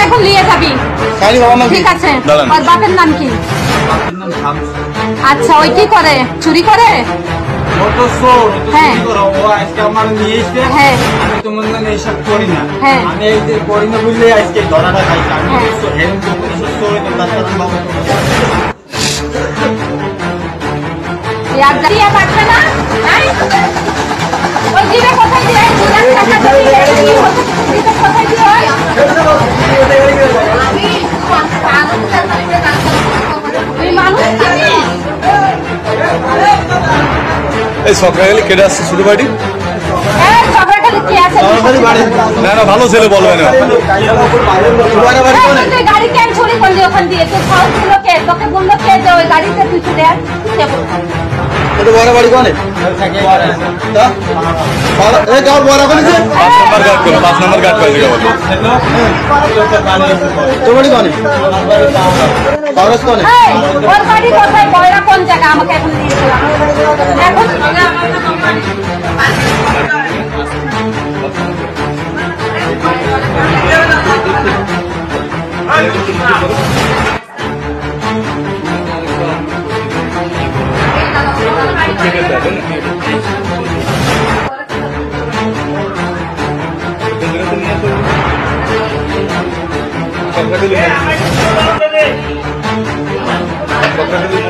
এখন নিয়ে যাবি, ঠিক আছে। ওর বাপের নাম কি? আচ্ছা, ওই কি করে? চুরি করে? সকালে কেটে আসছে ছোট বাড়ি না না ভালো ছেলে বলবে না গাড়ি কেন চুরি করলি ওখান দিয়ে? তো খাওয়া ছিল কে? তোকে বললো কে যে ওই গাড়িতে তুই চলে আস? বড় বাড়ি কোনে? 5 নম্বর গার্ড করে তোমার কোনে? ওর বাড়ি কোথায়? বয়রা কোন জায়গা? আমাকে এখন দিয়ে এখন Terima kasih.